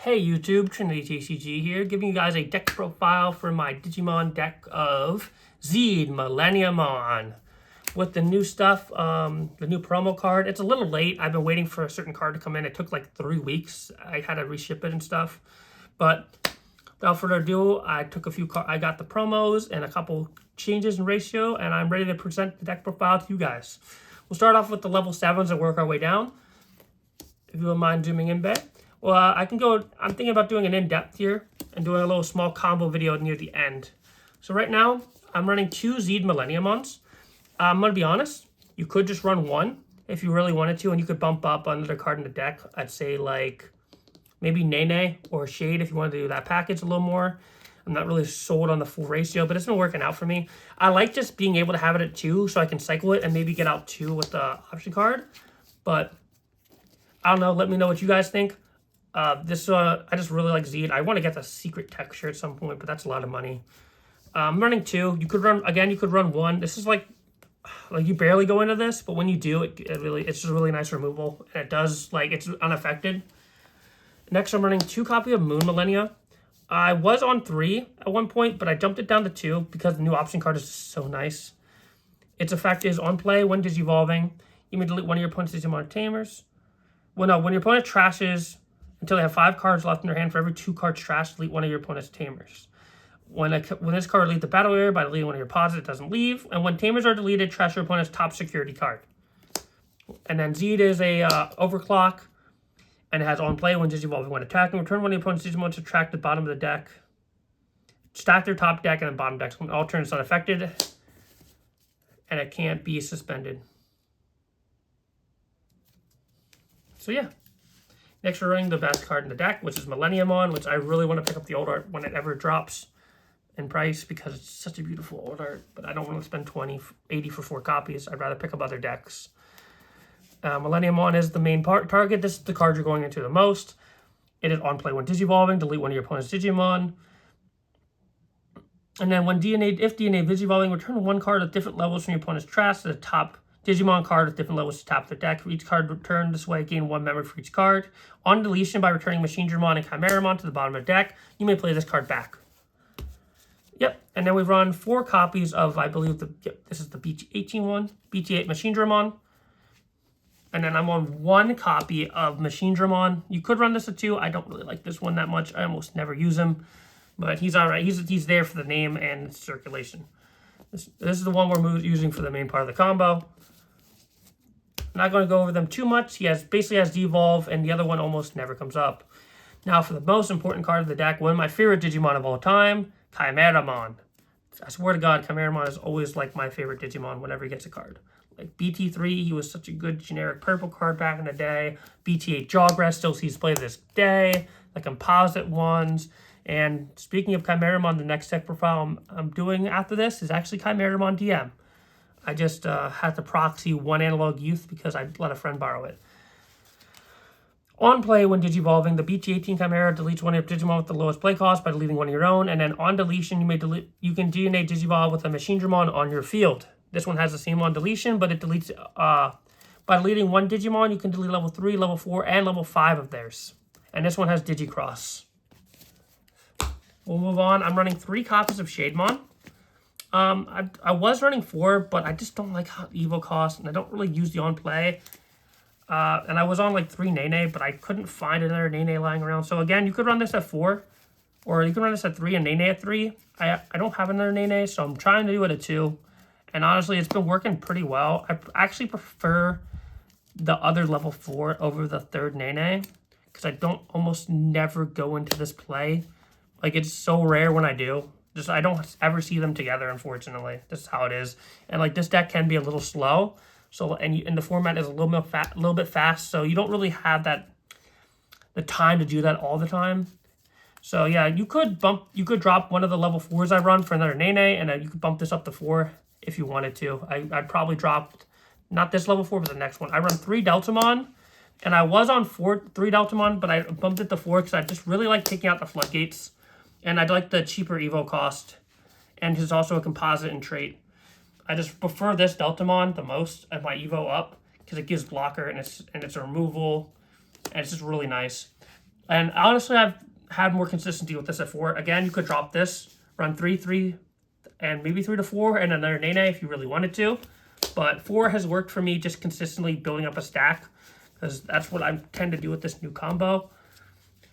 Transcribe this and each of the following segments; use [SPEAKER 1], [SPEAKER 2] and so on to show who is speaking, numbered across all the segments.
[SPEAKER 1] Hey YouTube, TrinityTCG here, giving you guys a deck profile for my Digimon deck of Zed Millenniummon. With the new stuff, the new promo card, it's a little late. I've been waiting for a certain card to come in. It took like 3 weeks. I had to reship it and stuff. But without further ado, I got the promos and a couple changes in ratio, and I'm ready to present the deck profile to you guys. We'll start off with the level 7s and work our way down. If you don't mind zooming in a bit. Well, I'm thinking about doing an in-depth here and doing a little small combo video near the end. So right now, I'm running 2 Zed Millenniummons. I'm going to be honest, you could just run 1 if you really wanted to, and you could bump up another card in the deck. I'd say like maybe Nene or Shade if you wanted to do that package a little more. I'm not really sold on the full ratio, but it's been working out for me. I like just being able to have it at 2 so I can cycle it and maybe get out 2 with the option card. But I don't know, let me know what you guys think. I just really like Zed. I want to get the secret texture at some point, but that's a lot of money. I'm running 2. You could run 1. This is like you barely go into this, but when you do, it's just a really nice removal. And it does, it's unaffected. Next, I'm running 2 copies of Moon Millennia. I was on 3 at one point, but I jumped it down to 2 because the new option card is so nice. Its effect is on play, when Digivolving, you may delete one of your opponent's Digimon Tamers. When your opponent trashes until they have 5 cards left in their hand, for every 2 cards trashed, delete one of your opponent's Tamers. When this card leaves the battle area by deleting one of your pods, it doesn't leave. And when Tamers are deleted, trash your opponent's top security card. And then Zed is a overclock, and it has on play when Digivolving when attacking. Return one of your opponent's Digimon to track the bottom of the deck. Stack their top deck and then bottom deck. When all turns unaffected, and it can't be suspended. So yeah. Next, we're running the best card in the deck, which is Millenniummon, which I really want to pick up the old art when it ever drops in price because it's such a beautiful old art, but I don't want to spend $80 for 4 copies. I'd rather pick up other decks. Millenniummon is the main target. This is the card you're going into the most. It is on play when Digivolving. Delete one of your opponent's Digimon. And then if DNA Digivolving, return 1 card at different levels from your opponent's trash to the top Digimon card with different levels to top the deck. For each card returned this way, gain 1 memory for each card. On deletion, by returning Machinedramon and Chimeramon to the bottom of the deck, you may play this card back. Yep, and then we've run 4 copies of, I believe, this is the BT18 one, BT8 Machinedramon. And then I'm on 1 copy of Machinedramon. You could run this at 2. I don't really like this one that much. I almost never use him, but he's all right. He's there for the name and circulation. This is the one we're using for the main part of the combo. Not going to go over them too much. He basically has Devolve, and the other one almost never comes up. Now for the most important card of the deck, one of my favorite Digimon of all time, Chimeramon. I swear to God, Chimeramon is always like my favorite Digimon whenever he gets a card. Like BT3, he was such a good generic purple card back in the day. BT8 Jawgrass still sees play to this day. The composite ones. And speaking of Chimeramon, the next deck profile I'm doing after this is actually Chimeramon DM. I just had to proxy 1 Analog Youth because I let a friend borrow it. On play, when Digivolving, the BT18 Chimera deletes one of your Digimon with the lowest play cost by deleting one of your own, and then on deletion, you can DNA Digivolve with a Machinedramon on your field. This one has the same on deletion, but it deletes by deleting 1 Digimon, you can delete level 3, level 4, and level 5 of theirs. And this one has Digicross. We'll move on. I'm running 3 copies of Shademon. I was running 4, but I just don't like how Evo costs, and I don't really use the on play. And I was on like 3 Nene, but I couldn't find another Nene lying around. So again, you could run this at 4, or you can run this at 3 and Nene at 3. I don't have another Nene, so I'm trying to do it at 2. And honestly, it's been working pretty well. I actually prefer the other level 4 over the 3rd Nene, because I don't almost never go into this play. Like, it's so rare when I do. I don't ever see them together, unfortunately. This is how it is. And like, this deck can be a little slow. So and the format is a little bit fast, so you don't really have the time to do that all the time. So yeah, you could drop one of the level 4s I run for another Nene, and then you could bump this up to 4 if you wanted to. I'd probably drop not this level 4, but the next one. I run 3 Deltamon, and I was on 3 Deltamon, but I bumped it to 4 because I just really like taking out the floodgates. And I'd like the cheaper Evo cost. And it's also a composite and trait. I just prefer this Deltamon the most at my Evo up because it gives blocker and it's a removal. And it's just really nice. And honestly, I've had more consistency with this at 4. Again, you could drop this, run 3, 3, and maybe 3 to 4, and another Nene if you really wanted to. But 4 has worked for me, just consistently building up a stack, because that's what I tend to do with this new combo.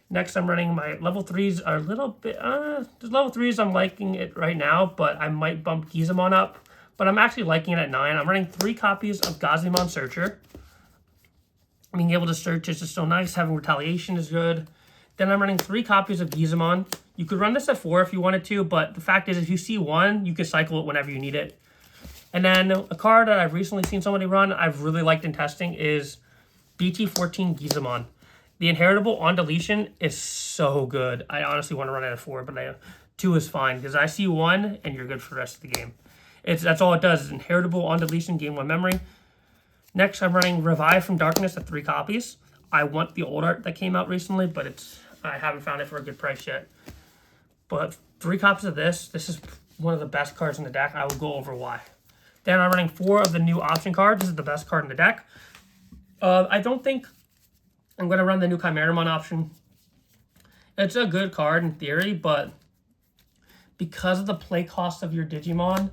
[SPEAKER 1] Next, I'm running my level 3s are a little bit, the level 3s I'm liking it right now, but I might bump Digimon up. But I'm actually liking it at 9. I'm running 3 copies of Digimon Searcher. Being able to search is just so nice. Having retaliation is good. Then I'm running 3 copies of Digimon. You could run this at 4 if you wanted to, but the fact is if you see one, you can cycle it whenever you need it. And then a card that I've recently seen somebody run, I've really liked in testing, is BT14 Digimon. The inheritable on deletion is so good. I honestly want to run it at 4, but 2 is fine, because I see 1 and you're good for the rest of the game. That's all it does, is inheritable on deletion, gain 1 memory. Next, I'm running Revive from Darkness at 3 copies. I want the old art that came out recently, but I haven't found it for a good price yet. But 3 copies of this. This is one of the best cards in the deck. I will go over why. Then I'm running 4 of the new option cards. This is the best card in the deck. I don't think I'm going to run the new Chimeramon option. It's a good card in theory, but because of the play cost of your Digimon,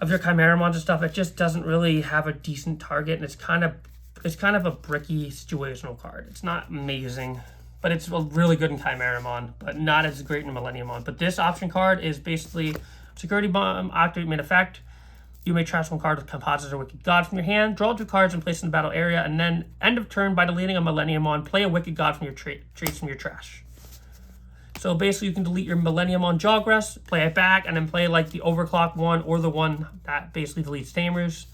[SPEAKER 1] of your Chimeramons and stuff, it just doesn't really have a decent target, and it's kind of a bricky situational card. It's not amazing, but it's really good in Chimeramon, but not as great in Millenniummon. But this option card is basically Security Bomb, activate main effect. You may trash 1 card with Composites or Wicked God from your hand, draw 2 cards and place in the battle area, and then end of turn by deleting a Millenniummon, play a Wicked God from your traits from your trash. So basically you can delete your Millenniummon Jawgrass, play it back, and then play like the Overclock one or the one that basically deletes Tamers.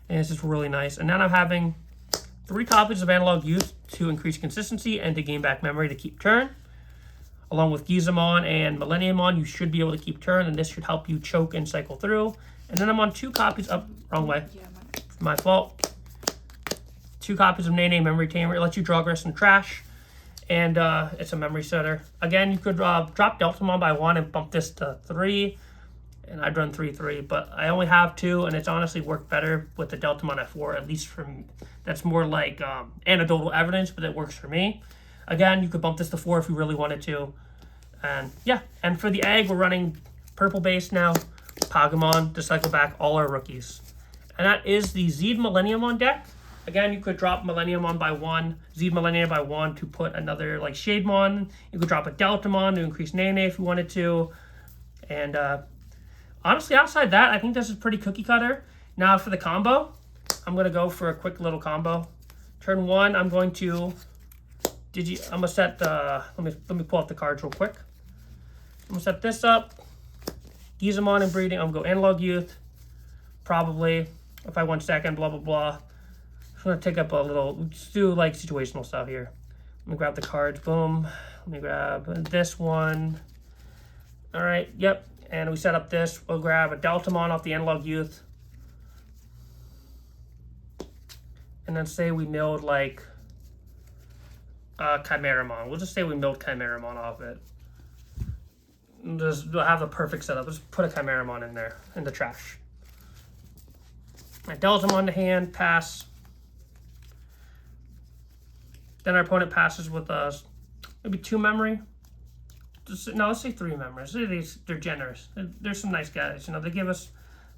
[SPEAKER 1] And it's just really nice. And then I'm having 3 copies of Analog Youth to increase consistency and to gain back memory to keep turn. Along with Digimon and Millenniummon, you should be able to keep turn, and this should help you choke and cycle through. And then I'm on 2 copies of, wrong way, my fault. 2 copies of Nene Memory Tamer. It lets you draw grass and trash. And it's a memory setter. Again, you could drop Deltamon by 1 and bump this to 3. And I'd run 3, 3. But I only have 2, and it's honestly worked better with the Deltamon at 4, at least for me. That's more like anecdotal evidence, but it works for me. Again, you could bump this to 4 if you really wanted to. And yeah, and for the egg, we're running purple base now. Pagumon to cycle back all our rookies. And that is the Zed Millenniummon deck. Again, you could drop Millenniummon by 1, Zed Millennium by 1 to put another like Shademon. You could drop a Deltamon to increase Nene if you wanted to. And honestly, outside that, I think this is pretty cookie cutter. Now for the combo, I'm going to go for a quick little combo. Turn 1, I'm going to I'm gonna set let me pull out the cards real quick. I'm gonna set this up. Digimon and breeding. I'm gonna go Analog Youth. Probably if I want second, blah blah blah. I'm gonna take up a little, just do like situational stuff here. Let me grab the cards. Boom. Let me grab this one. All right. Yep. And we set up this. We'll grab a Deltamon off the Analog Youth. And then say we milled like Chimeramon. We'll just say we milled Chimeramon off it. Just have the perfect setup. Just put a Chimeramon in there, in the trash. My Deltamon to hand, pass. Then our opponent passes with maybe 2 memory. No, let's say 3 memories. They're generous. They're some nice guys. You know, they give us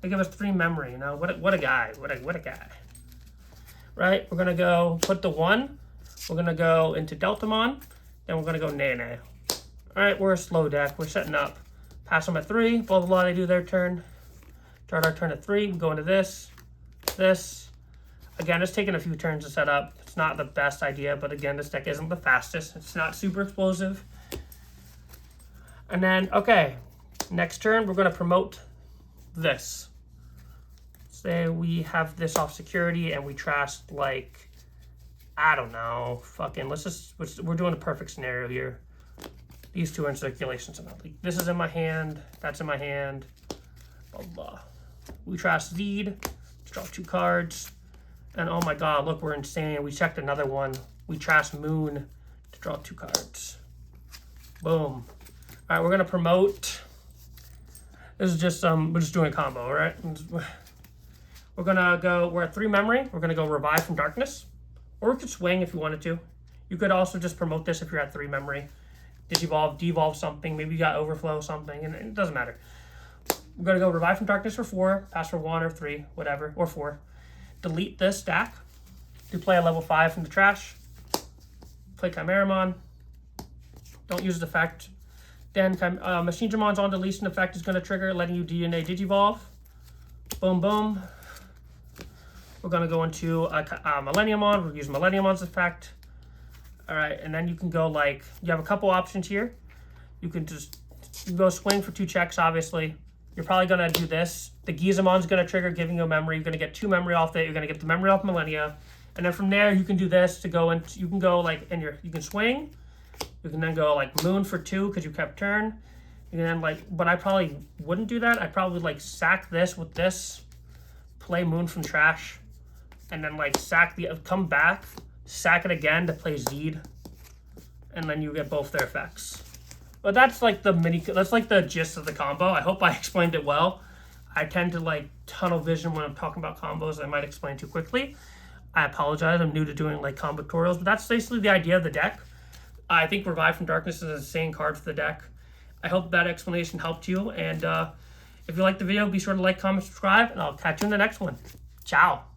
[SPEAKER 1] 3 memory. You know, what a guy. What a guy. Right? We're gonna go put the 1. We're gonna go into Deltamon. Then we're gonna go Nene. All right, we're a slow deck. We're setting up. Pass them at 3. Blah blah blah. They do their turn. Start our turn at 3. We go into this. This. Again, it's taking a few turns to set up. It's not the best idea, but again, this deck isn't the fastest. It's not super explosive. And then, okay, next turn, we're going to promote this. Say we have this off security and we trashed like, I don't know, fucking, we're doing a perfect scenario here. These 2 are in circulation somehow. Like, this is in my hand, that's in my hand, blah, blah. We trashed Zed, draw 2 cards. And oh my god, look, we're insane. We checked another one. We trashed Moon to draw 2 cards. Boom. All right, we're gonna promote. This is just we're just doing a combo, all right? We're gonna go. We're at 3 memory. We're gonna go Revive from Darkness, or we could swing if you wanted to. You could also just promote this if you're at 3 memory. Digivolve, devolve something, maybe you got overflow something, and it doesn't matter. We're gonna go Revive from Darkness for 4, pass for 1 or 3, whatever, or 4. Delete this stack to play a level 5 from the trash. Play Millenniummon. Don't use the effect. Then Machinegermon's on deletion effect is gonna trigger, letting you DNA Digivolve. Boom, boom. We're gonna go into Millenniummon. We'll use Millenniummon's effect. All right, and then you can go like, you have a couple options here. You can just go swing for 2 checks, obviously. You're probably gonna do this. The Gizamon's gonna trigger, giving you a memory. You're gonna get 2 memory off it. You're gonna get the memory off Millennia. And then from there, you can do this to go into, you can go like, you can swing. You can then go like Moon for 2 because you kept turn. And then like, but I probably wouldn't do that. I'd probably like sack this with this, play Moon from trash, and then like come back, sack it again to play Zed, and then you get both their effects. But that's like that's like the gist of the combo. I hope I explained it well. I tend to like tunnel vision when I'm talking about combos. I might explain too quickly. I apologize. I'm new to doing like combo tutorials, but that's basically the idea of the deck. I think Revive from Darkness is an insane card for the deck. I hope that explanation helped you. And if you liked the video, be sure to like, comment, subscribe, and I'll catch you in the next one. Ciao.